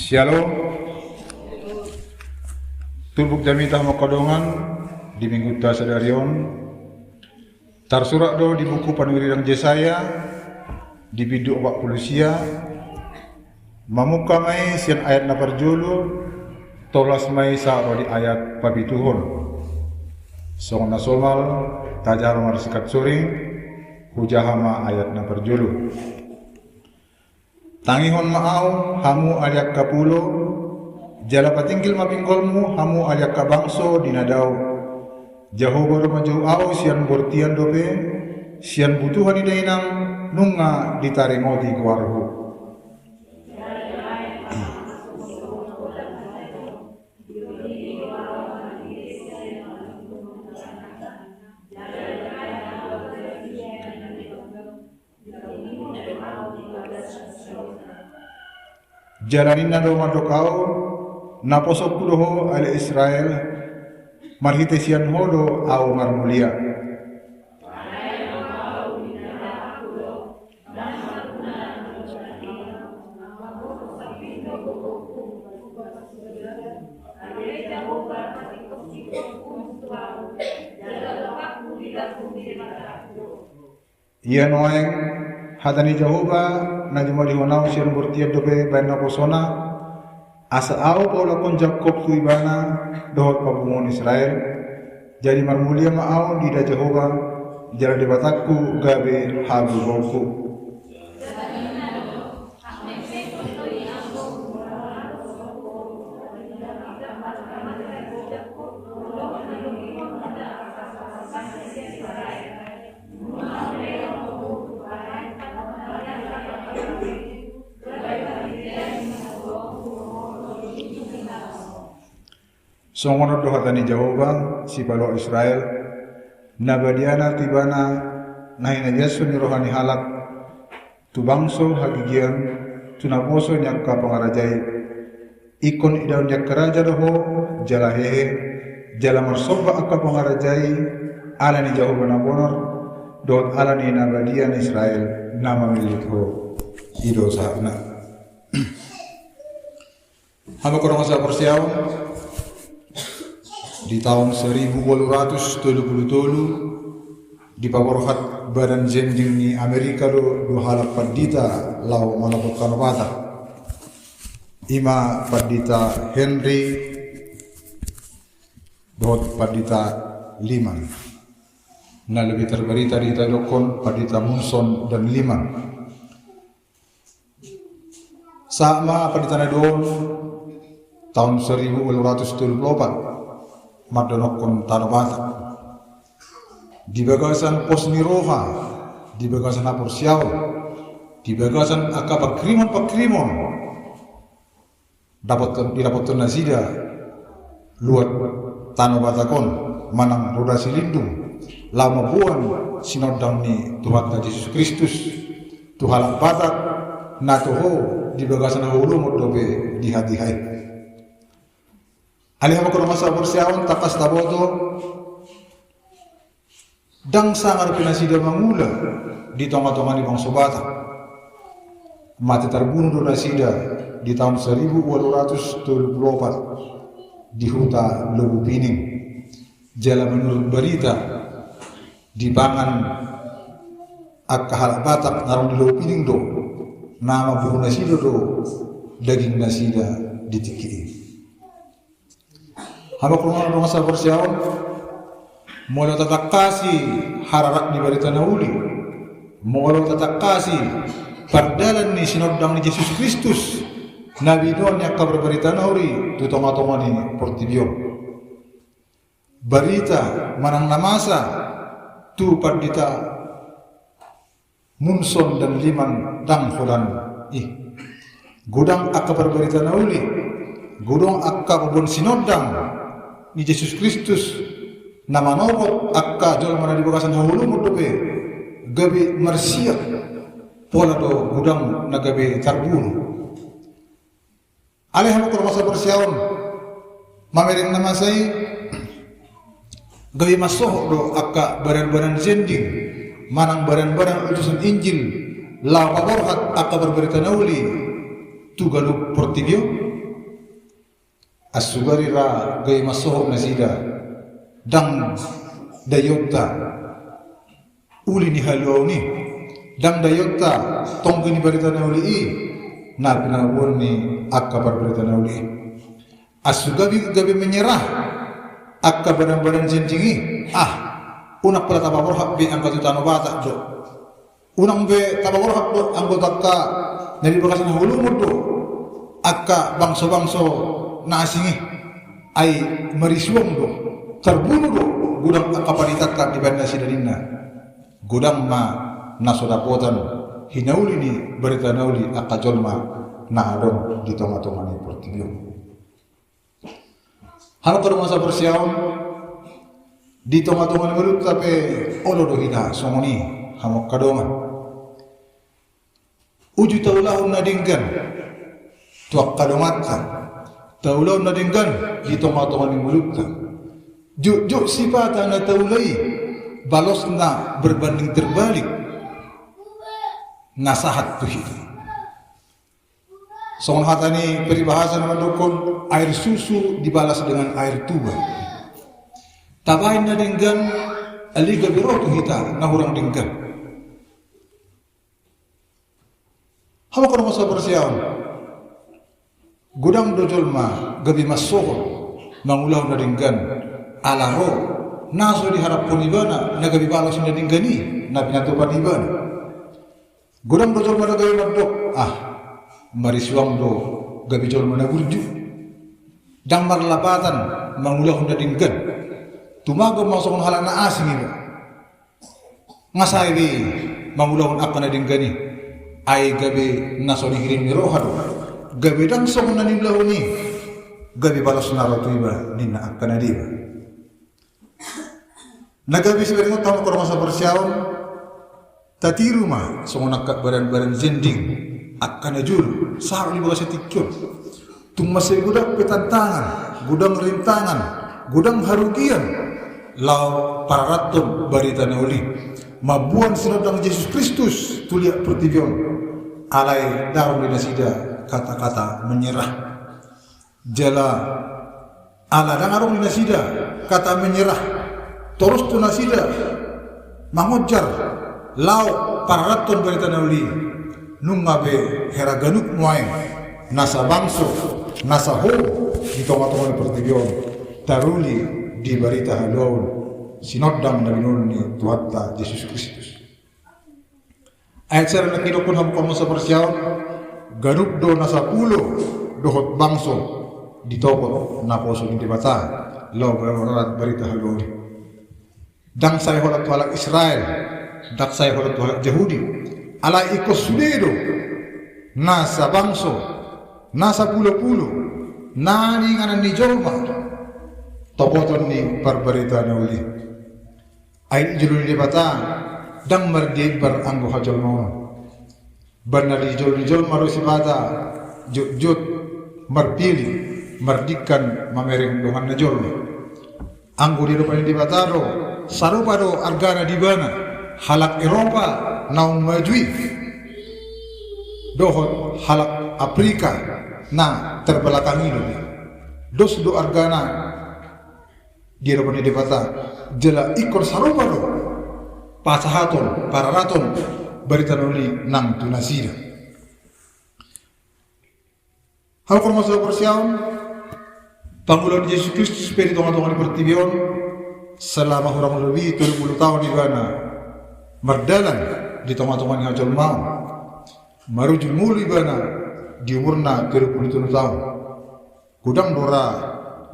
Shalom. Turbuk Jamita Makodongan di Minggu Tasadarion. Tarsurak do di buku Panurirang Jesaya di biduk 40 sia. Mamuka mai sian ayat na parjulu tolas mai sa di ayat pabituhon. Song na somal tajar marsikat suring hujahama ayat na parjulu. Tangihon maau hamu aliak kapulo jala patingkil mapinggolmu hamu aliak kabangso dinadau Jehovah ramajau au sian bortian dobe sian butuhan idainang nunga ditarengoti guarhu. Jalanin na daw madokao naposok kudoho ale Israel marhitesian hodo au marmulia. Ia noeng hadani Jehovah na jumali honau sian burtiad dobe baina posona asa au pola kon Jakob tu ibana dohot pabungon Israel jadi marmulia maau di da Jehovah jara debatakku gabe habu bauku. Songono dohatani Jehovah si palo Israel nabadiana tibana nahina Yesu ni rohani halak tu bangso hagigian tu naboso nyakka pangarajai ikon idaun nyakka raja doho jala hehe jala marsoba akka pangarajai ala ni Jehovah nabonor dohat ala ni nabadian Israel nama milik ho ido sahna. Hamba korong sa persiaw di tahun 1877 di paborohat badan jending ni Amerika do halak padita lau manapot kanwata ima padita Henry dot padita Liman na lebih terberita di Tadokon padita Munson dan Liman sama padita Nadon tahun 1874 madonokon tanobata di bagasan pos Miroha di bagasan apur siaw di bagasan akaba pakrimon didapatkan nasida luat tanobatakon manang roda silindung lama buan sinodang ni Tuhan Yesus Kristus Tuhan batak natoho di bagasan hulu modobe di hati-hati. Alihama kono masa persiawan takas taboto dang sangar pinasida mangula di tonga-tonga ni bangsa Batak mati terbunuh do nasida di tahun 1874 di huta Lubu Pining jala menurut berita di pangan akahal Batak narong di Lubu Pining do nama buku nasida do daging nasida ditikiri. Hamba kurungan masa persiawan mula tatak kasih hararak di berita nauli mula tatak kasih pardalan ni sinodang ni Yesus Kristus Nabi doon yang kabar berita nauli tu tonga-tonga ni portibio berita manang namasa tu pardita Munson dan Liman dang fulan gudang akka berberita nauli gudang akka babon sinodang ni Yesus Kristus nama nopot akka jol mana di bagasan hulu mudobe gabe marsia pola do gudang na gabe tarbunu alih hama kur masa persiawan mamereng nama saya gabe masoh do akka baran-baran jending manang baran-baran utusan Injil la paborhat akka berberita nauli tu galup portibio Asugarira gay masohok na sida dang dayota uli ni haluaw ni dang dayota tong gini barita na uli na pinawon ni akka barita na uli. Asugabi menyerah akka barang-barang jenjingi unak pala tabakor hakbi ang katutano bata do unang be tabakor hakdo ang gotakka nalibakas na hulumod do akka bangso-bangso na asingi ay marisuang do terbunuh do gudang kapalitat ka di banda sidarinna gudang ma nasodapotan hinauli ni berita nauli akka jolma na adon di tonga-tonga ni portibio. Halo kalau masa persiawan di tonga-tonga ni mulut tapi olo do hina songoni hamok kadonga uju taulahun nadinggan tuak kadongata taulaw na dinggan di tonga-tonga ni mulut juk sifat na taulay balos na berbanding terbalik nasahat tuhi songon hatani peribahasa naman dukon air susu dibalas dengan air tuba tabahin na dinggan aliga biro tuhita na hurang dinggan hama kono masa persiawan gudang dojol ma gabi masoko mangulaw na dinggan alaro naso diharap pun ibana na gabi balas na dinggani na pinatupan ibana gudang dojol ma gabi madok mariswang do gabi jol ma na gurju dang marlapatan mangulaw na dinggan tumago masokon halang na asing iba ngasay bi mangulaw akka na dinggani ay gabi naso dihirim ni rohado gabi dang song na nimlaw ni gabi balas na rato iba nina akka na diba nagabi siya rin tamo ko sa persyawan tatiru ma song nakak baran-baran zending akka na jul sahar ni baga sa tikyon tung masay gudang petantangan gudang rintangan gudang harugian law pararatong barita na uli mabuan sinodang Jesus Kristus tuliak pertibyon alay daw ni nasida kata-kata menyerah jala ala dangarong ni nasida kata menyerah terus tu nasida mangojar law pararatong barita na uli nung ngabe heraganuk muay nasa bangso nasa ho di tonga-tonga ni pertibyon taruli di barita halawon sinodang na binun ni Tuhatta Jesus Kristus. Ayat sara na kinukun hamukon mo sa persyawan ganuk do nasa pulo dohot bangso ditokot na poso ni dibata law barita halawon dang say holat walak Israel dak say holat walak Yahudi ala ikos sudedo nasa bangso nasa pulo-pulo nani nganan ni Jolma tokoton ni barbarita na uli ay julu ni bata dang mardi bar anggo hajol mo barna di jol maro si bata jut marpili mardikan mamereng dongan na jol anggo di rupa di bataro sarupado argana di bana halak Eropa naung majui dohot halak Afrika na terbelakang ini dos do argana di rupa di bata jela ikor sarupado pasahaton pararaton barita nuli nang tunasida hal korma sa persyawan pangulan Yesus Kristus peri tonga-tonga ni pertibyon selama kurang lebih 30 tahun di bana mardalan di tonga-tonga ni hajol mau marujul muli bana di umurna 37 tahun gudang dora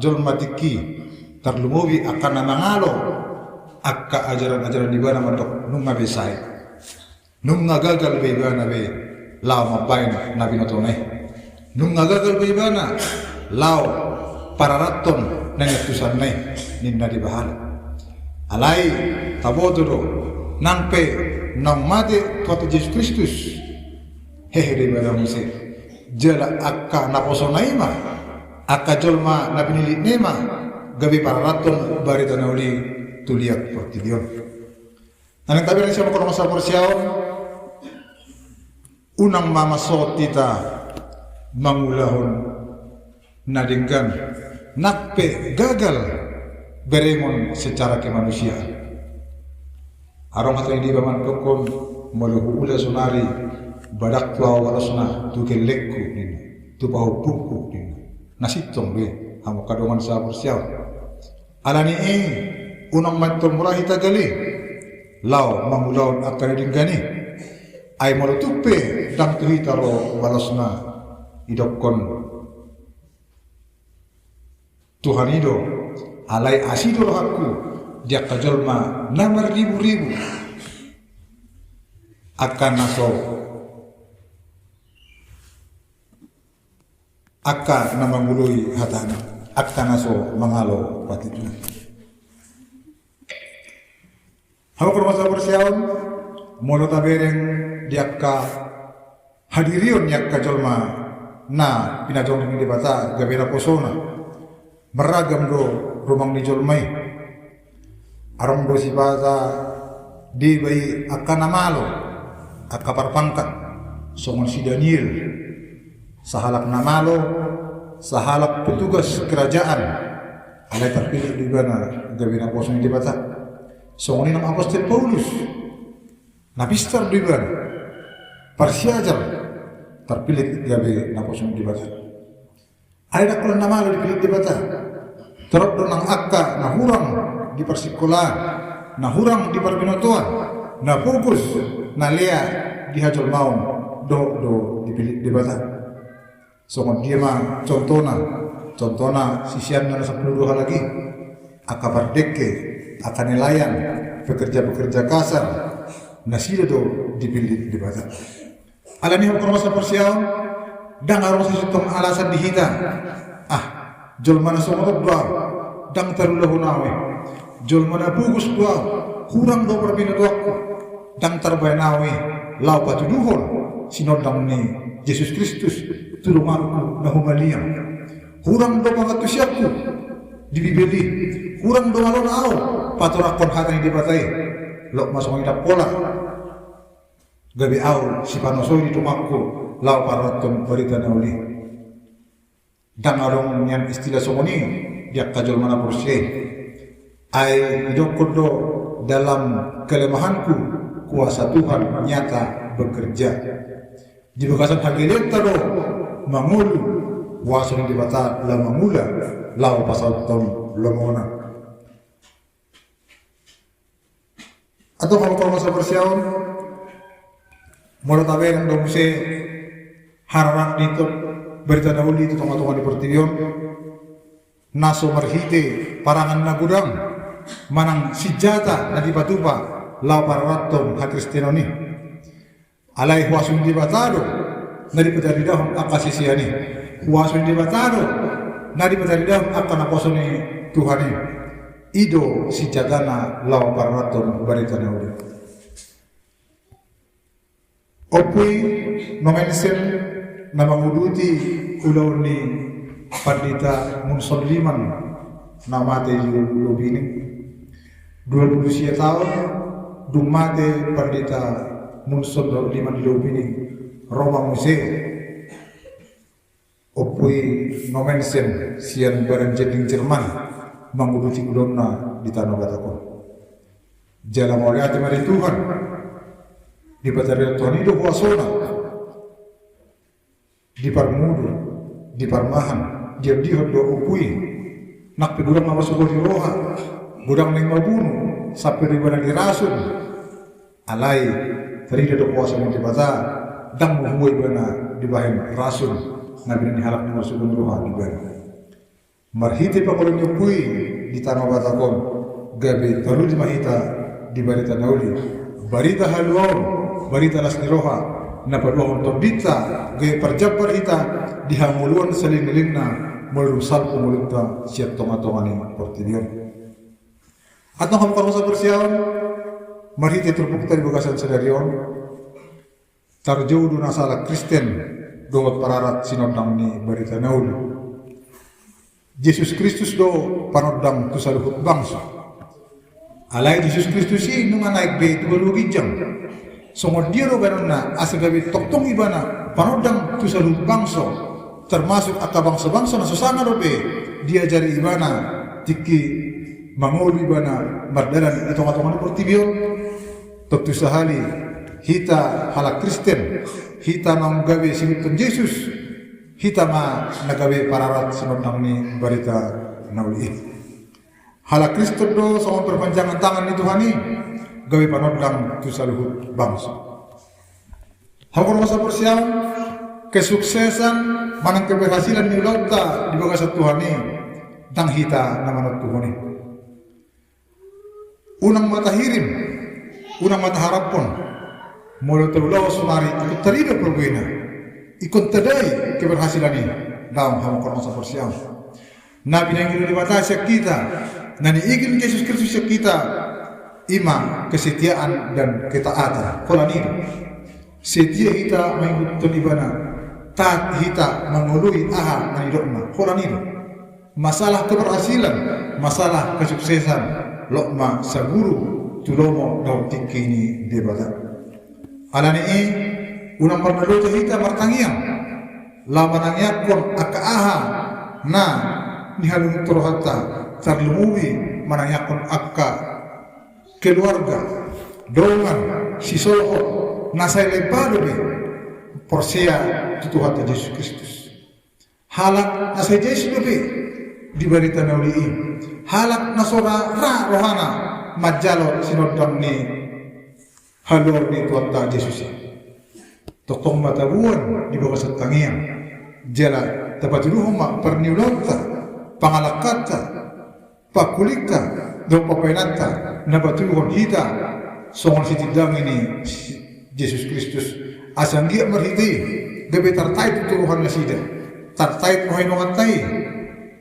jol matiki tarlumowi akan nanangalo akka ajaran-ajaran di bana madok nung ngabe say nung ngagagal be bana be law mabain nabi natonay nung ngagagal be bana law pararaton nangyatusan nay ninna di bahala alay tabodo nangpe nang mate tuatu Jesus Kristus hehe di bana muse jala akka naposo naima akka jolma napinilit nema gabi pararaton barita na uli tuliak pertibyon nanang tabi rin siya makurang sa persyawan unang mamasot tita mangulahon nadinggan nakpe gagal beremon secara kemanusiaan. Arong hatay di baman kokon maluhu ula sunari badak tuaw walasna tuke lekku nina tupaw buku nina nasitong be amo kadongan sa persiaw alani unang matong murahi tagali law mangulaw akan dinggani ay malutupe dang tuhitaro walasna idokon Tuhanido alai asido aku dia kajolma namar ribu-ribu akan naso akan namangului hatana akan naso mangalo patituna hawa kormasa persiawan molo tabereng diakka hadirion yak kajolma na pinajong di bata gabera posona meragam do rumang ni jolmai arong do si bata di bayi akan namalo akapar pangkat songon si Daniel sahalak namalo sahalak petugas kerajaan alay terpilih di mana gabina posong di bata songon inang apostol Paulus napistar di mana parsiajar terpilih gabi na posong di bata ay nakulan namalo dipilih di bata terot do nang akka na hurang di persikolaan na hurang di parbinotuan na fokus na lea di hajol maun do dipilih di bata songon dia mah contohna sisian na sa penuduhan lagi akabar dekke akan nelayan pekerja kasar na sila do dipilih di bata alani hukum masa persiawan dang aron sa sitong alasan dihita jol mana songot dua dang tarulahu nawe jol mana bugus dua kurang do berbina duaku dang tarbay nawe lau patuduhon sinodang ni Yesus Kristus tulunganku na humaliang kurang do pangatusyaku dibibili kurang do alon ao paturakon hatay di batay lo masong ida pola gabi ao si panosoy di tumakku lau paraton berita na uli dang arong yang istilah somoni dia kajol mana porsi ay idokodo dalam kelemahanku kuasa Tuhan nyata bekerja di bekasan hagileta do mangulu wasan di bata la mangula lau pasal ton lomona atau kalau masa persiawan mula tabe yang dong se hararak dito berita dahulu itu tongah-tongah di pertiwion naso marhite parangan na gudang manang sijata na di batupa lau pararatong ha Kristiyano ni alay huwasun di batado na di padaridahong akasisiyani huwasun di batado na di padaridahong akanakoso ni Tuhan ni ido sijatana lau pararatong berita dahulu opui nomensen na manguduti ulaw ni Pandita Munsoliman na mate lubining 20 tahun dumate Pandita Munsoliman lubining Roma Muse opui nomensen sian berenjeding Jerman manguduti ulawna di tanah batakon jalan oleh hati mari Tuhan di patarian Tuhan itu kuasona di parmudu, di parmahan, dia do upui, nak pedurang nama suku di roha, gudang neng mabunuh, sampai di badan dirasun, alai, tadi dia do kuasa yang dibata, dang menghubui bana di bahan rasun, nabi ni halak nama suku di roha di badan. Marhiti pakolong upui di tanah batakon, gabi taru di mahita di barita nauli, barita haluaun, barita las di roha. Na paduhon tobita gaya perjabar ita dihamuluan saling-saling na melusal pemulunta siap tonga-tonga ni portilion atau kamu sa persiawan marhiti terbukti di bagasan sedarion tarjauh do nasala Kristen doot pararat sinodang ni barita naul Yesus Kristus do panodang tu saluhut bangsa alay Yesus Kristus si nunga naik be tu balugijang songod diro ganon na asa gabi toktong ibana panodang tu saluhut bangsa termasuk aka bangsa-bangsa na susana robe dia jari ibana tiki mangolu ibana mardaran itu ngatongan pertibio tentu sahali hita halak Kristen hita manggawe sinipun Yesus hita ma nagawe pararat sinodang ni barita nauli halak Kristen do sama perpanjangan tangan ni Tuhani gawe panodang tu saluhut bangsa hakor masa persiapan kesuksesan manang keberhasilan ni lauta di bawah Tuhan ini tang hita namanot Tuhan ini unang mata hirim unang mata harapon mula terulaw sunari ikut terida perbuena ikut terdai keberhasilan ini dalam hamukor masa persiapan nabi yang di mata kita nani ingin Yesus Kristus kita ima kesetiaan dan ketaatan kolan ini setia kita mengikut ibana taat hita mengului aha manidokna kolan itu masalah keberhasilan masalah kesuksesan lokma saguru tulomo daun tinggi ini debata alani unang marnalo hita martangiang lamanangyakon aka aha na nihalung turhata tarlumuwi manangyakon aka keluarga dongan sisolo nasay lepado Porsia Tuhan Yesus Kristus. Halak nasa Yesus lebih dibarita na uli halak nasora ra rohana majalo sinodang ni halor ni Tuhan Yesus. Tokong matabuan di bawah setangian jala tapat ruhuma perniulota pangalakata pakulika do papainata nabatuhon hita songon sitidang ini Yesus Kristus asang dia merhiti gabe tartait turuhan na sida tartait mo hinungan tay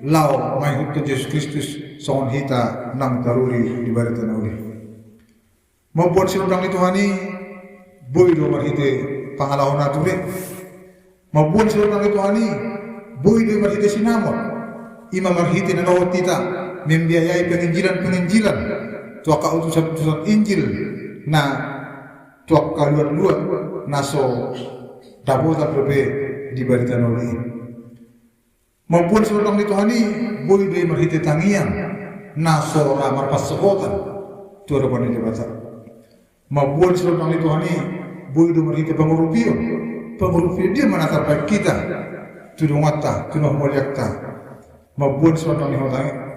lao may hukto Yesus Kristus songon hita nang taruri di barita na uli mabuan sinudang ni Tuhani boy do merhiti pangalahon na tuli mabuan sinudang ni Tuhani boy do merhiti sinamot ima merhiti na nawat tita membiayai penginjilan tuaka utusan Injil na tuak kaluar naso dabutan berbe di barita noli maupun sebelum itu hani boy be merhiti tangian naso ramar pasokotan tu ada pun dibaca maupun sebelum itu hani boy do merhiti pengurupion dia menatap baik kita tu dongata tu noh mulyakta maupun sebelum itu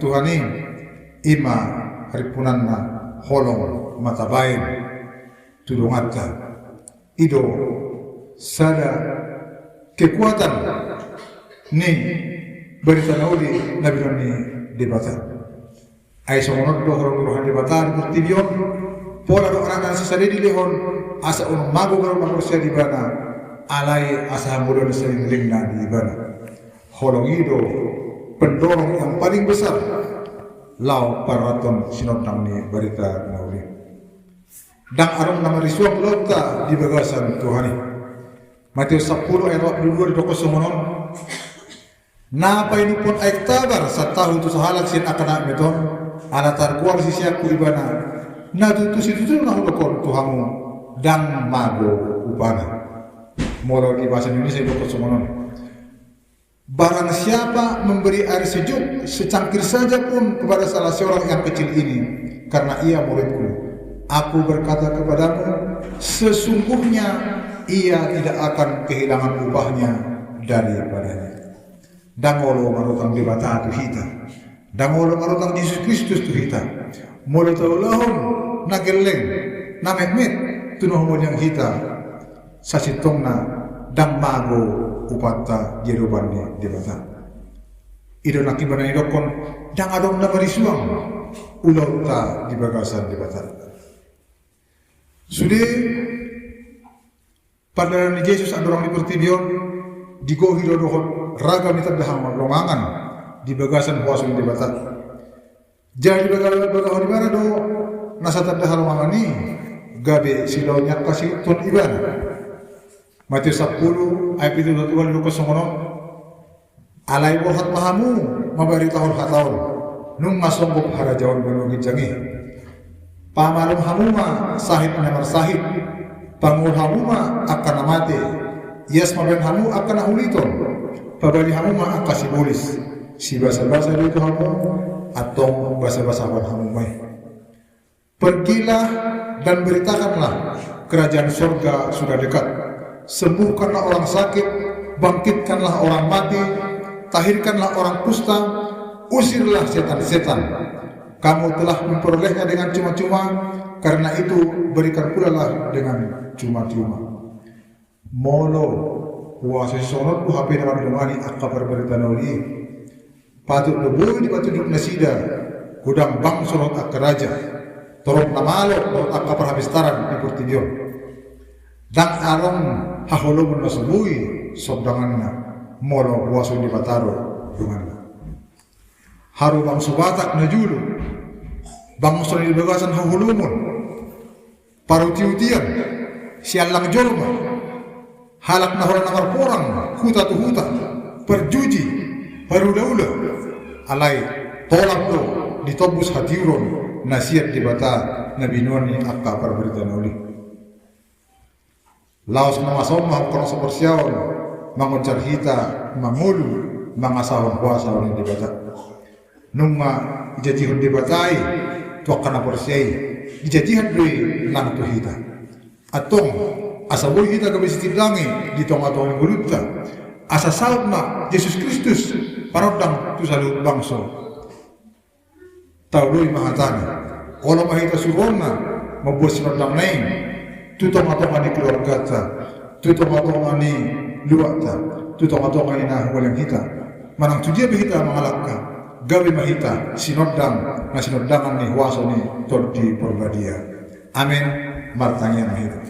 Tuhani ima haripunanna holong mata baik tu dongata ido sada kekuatan ni berita naudi nabi ni debata ay somonot do horong debata bertibion pola do orang sesade di lehon asa un mago garo manusia di bana alai asa mudo sering ringna di bana horong ido pendorong yang paling besar lau paraton sinotang ni berita naudi dan arum nama risuang lota di bagasan Tuhani. Matius 10 ayat 22 di doko sumonon. Napa ini pun ayat tabar satahu tu sahalak sin akana meton ala tarkuar sisiaku ibana. Na tu situ na hukon Tuhamu dan mago upana. Molo di bahasa Indonesia di doko sumonon. Barang siapa memberi air sejuk secangkir saja pun kepada salah seorang yang kecil ini karena ia muridku. Aku berkata kepadamu, sesungguhnya ia tidak akan kehilangan upahnya daripadanya. Dangolo marutang dibata tu hita. Dangolo marutang Yesus Kristus tu hita. Mula taulahon nageleng namehmet tunuh mo yang hita sa sitong na dang mago upata jeruban ni dibata. Ido nakibanan idokon dang adong na marisuang ulaw ta di bagasan dibata. Sudah pada ni Yesus andorang di pertibion digohi dohon raga mitad dahang longangan di bagasan puasu di batat. Jadi bagasan di mana do nasatad dahang longangan ni gabe silau nyak kasih ton iban. Matius 10 ayat 22 di kosomono alai bohat mahamu mabari tahun hataun nung masonggok harajawan benugi jangi. Pamalum hamuma sahid namar sahid pangul hamuma akan mati Yes maben hamu akan ahuliton. Pabali hamu ma akasi bolis. Si basa-basa itu hamu atau basa-basa hamu mai. Pergilah dan beritakanlah kerajaan surga sudah dekat. Sembuhkanlah orang sakit, bangkitkanlah orang mati, tahirkanlah orang kusta, usirlah setan-setan. Kamu telah memperolehnya dengan cuma-cuma, karena itu berikan pula lah dengan cuma-cuma. Molo puasa sonot ku hape naman dumani akka berberita noli. Patut lebuh di patuduk nasida, gudang bang sonot akka raja. Torok namalo torok akka perhabistaran di Portigyon. Dan arong haholomun nasubui sobdanganna molo puasa di Bataro dunganna. Haru bang subatak na julu, bang sonot di bagasan haholomun. Parutiutian sialang jorma. Halak na horan namar porang, huta tu huta, perjuji, harula-ula, alay, tolak to, ditobus hatiuron, nasiat di bata, na binoni akka perberita nauli. Laos mga somah, kurang sepersiawan, manguncar hita, mangulu, mga sahon puasa ulit di bata. Nung ijajihon di batai, tuwak ka na persiay, ijajihan doy lang to hita. Atong, asa boy kita kabisitiblangi di tong-tong gulutta asa saud na Yesus Kristus parodang tu salut bangso tawloy mahatani kalau mahita surona mabuat sinodang lain tu tong-tong ni keluarga ta tu tong-tong ni luwata tu tong-tong ni walang hita manang tudia behita mangalakka gawi mahita sinodang na sinodangan ni huwaso ni tolti porbadia amen martangian mahita.